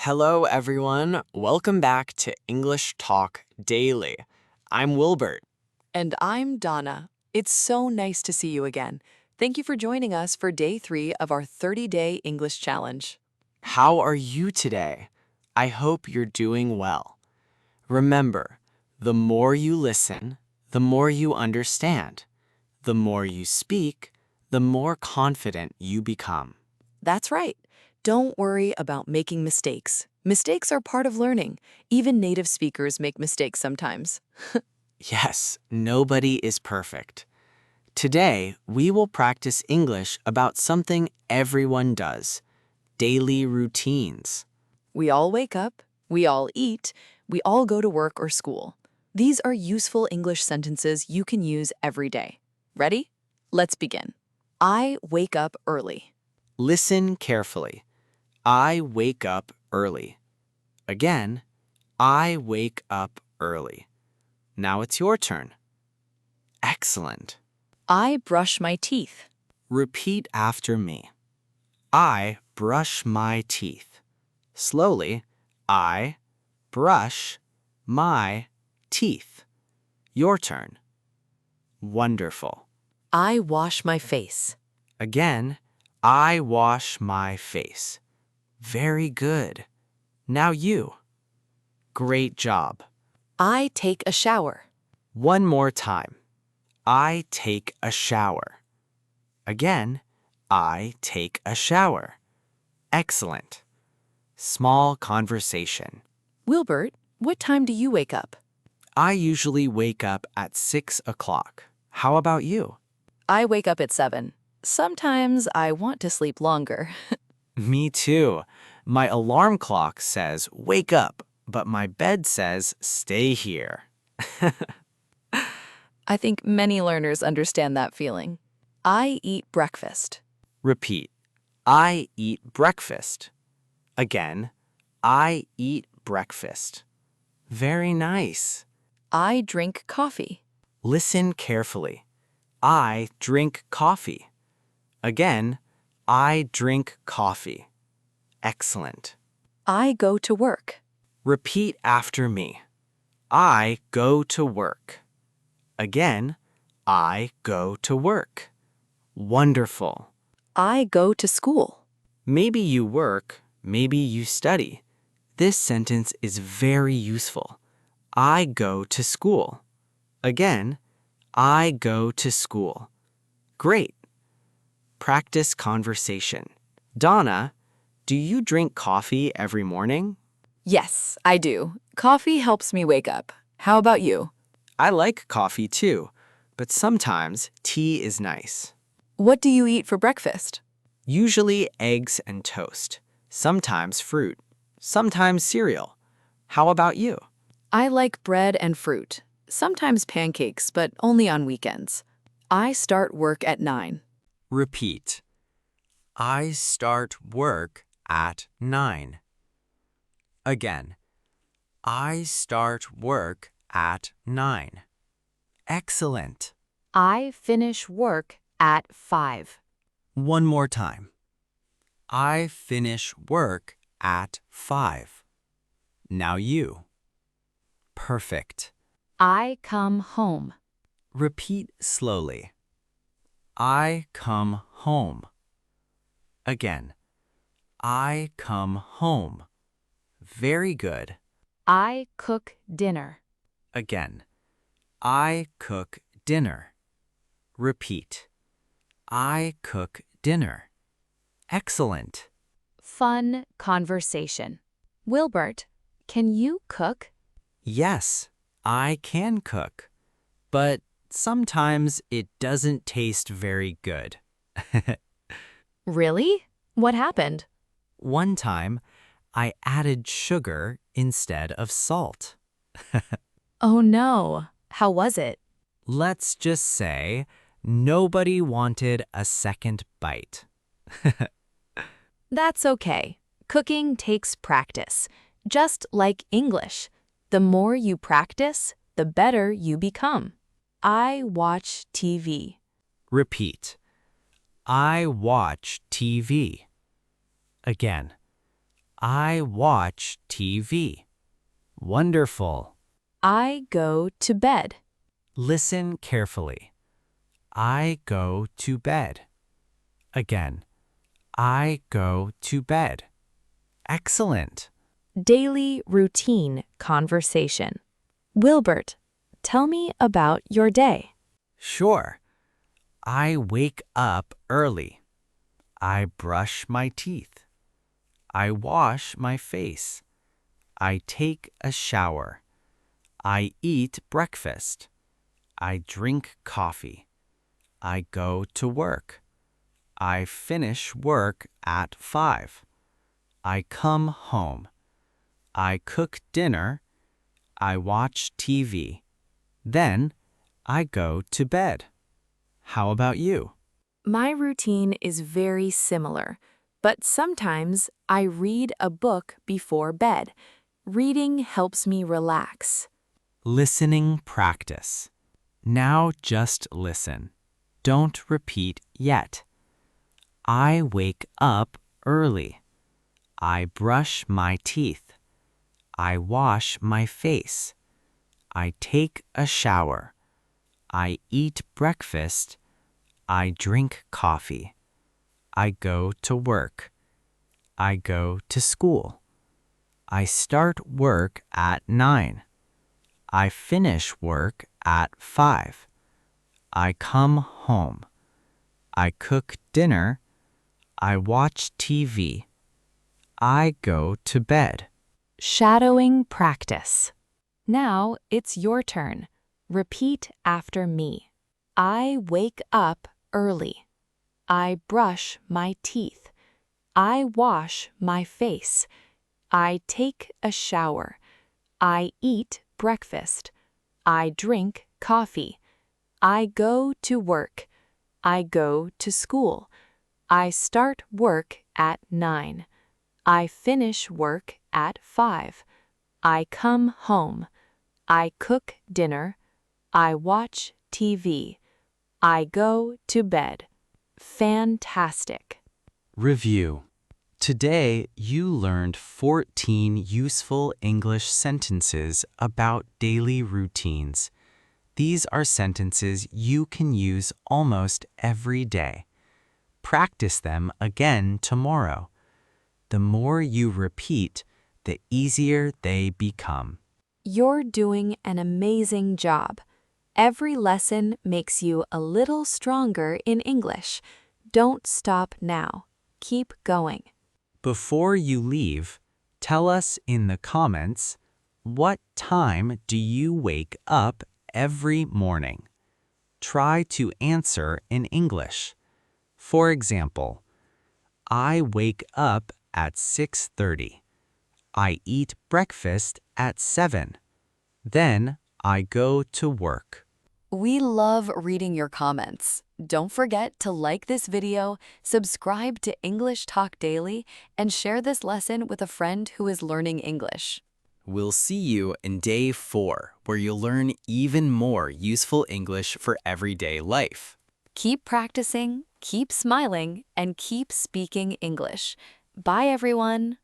Hello, everyone. Welcome back to English Talk Daily. I'm Wilbert. And I'm Donna. It's so nice to see you again. Thank you for joining us for day 3 of our 30-day English challenge. How are you today? I hope you're doing well. Remember, the more you listen, the more you understand. The more you speak, the more confident you become. That's right. Don't worry about making mistakes. Mistakes are part of learning. Even native speakers make mistakes sometimes. Yes, nobody is perfect. Today, we will practice English about something everyone does: daily routines. We all wake up, we all eat, we all go to work or school. These are useful English sentences you can use every day. Ready? Let's begin. I wake up early. Listen carefully. I wake up early. Again, I wake up early. Now it's your turn. Excellent. I brush my teeth. Repeat after me. I brush my teeth. Slowly, I brush my teeth. Your turn. Wonderful. I wash my face. Again, I wash my face. Very good. Now you. Great job. I take a shower. One more time. I take a shower. Again, I take a shower. Excellent. Small conversation. Wilbert, what time do you wake up? I usually wake up at 6 o'clock. How about you? I wake up at 7. Sometimes I want to sleep longer. Me too. My alarm clock says wake up, but my bed says stay here. I think many learners understand that feeling. I eat breakfast. Repeat. I eat breakfast. Again, I eat breakfast. Very nice. I drink coffee. Listen carefully. I drink coffee. Again, I drink coffee. Excellent. I go to work. Repeat after me. I go to work. Again, I go to work. Wonderful. I go to school. Maybe you work, maybe you study. This sentence is very useful. I go to school. Again, I go to school. Great. Practice conversation. Donna, do you drink coffee every morning? Yes, I do. Coffee helps me wake up. How about you? I like coffee too, but sometimes tea is nice. What do you eat for breakfast? Usually eggs and toast, sometimes fruit, sometimes cereal. How about you? I like bread and fruit. Sometimes pancakes, but only on weekends. I start work at 9. Repeat. I start work at 9. Again. I start work at 9. Excellent. I finish work at 5. One more time. I finish work at 5. Now you. Perfect. I come home. Repeat slowly. I come home. Again. I come home. Very good. I cook dinner. Again. I cook dinner. Repeat. I cook dinner. Excellent. Fun conversation. Wilbert, can you cook? Yes, I can cook, but sometimes it doesn't taste very good. Really? What happened? One time, I added sugar instead of salt. Oh no. How was it? Let's just say nobody wanted a second bite. That's okay. Cooking takes practice, just like English. The more you practice, the better you become. I watch TV. Repeat. I watch TV. Again. I watch TV. Wonderful. I go to bed. Listen carefully. I go to bed. Again, I go to bed. Excellent. Daily routine conversation. Wilbert, tell me about your day. Sure. I wake up early. I brush my teeth. I wash my face. I take a shower. I eat breakfast. I drink coffee. I go to work. I finish work at 5. I come home. I cook dinner. I watch TV. Then I go to bed. How about you? My routine is very similar, but sometimes I read a book before bed. Reading helps me relax. Listening practice. Now just listen. Don't repeat yet. I wake up early. I brush my teeth. I wash my face. I take a shower. I eat breakfast. I drink coffee. I go to work. I go to school. I start work at 9. I finish work at 5. I come home. I cook dinner. I watch TV. I go to bed. Shadowing practice. Now it's your turn. Repeat after me. I wake up early. I brush my teeth. I wash my face. I take a shower. I eat breakfast. I drink coffee. I go to work. I go to school. I start work at 9. I finish work at 5. I come home. I cook dinner. I watch TV. I go to bed. Fantastic. Review. Today, you learned 14 useful English sentences about daily routines. These are sentences you can use almost every day. Practice them again tomorrow. The more you repeat, the easier they become. You're doing an amazing job. Every lesson makes you a little stronger in English. Don't stop now. Keep going. Before you leave, tell us in the comments, what time do you wake up every morning? Try to answer in English. For example, I wake up at 6:30. I eat breakfast at 7. Then I go to work. We love reading your comments. Don't forget to like this video, subscribe to English Talk Daily, and share this lesson with a friend who is learning English. We'll see you in day 4, where you'll learn even more useful English for everyday life. Keep practicing, keep smiling, and keep speaking English. Bye, everyone.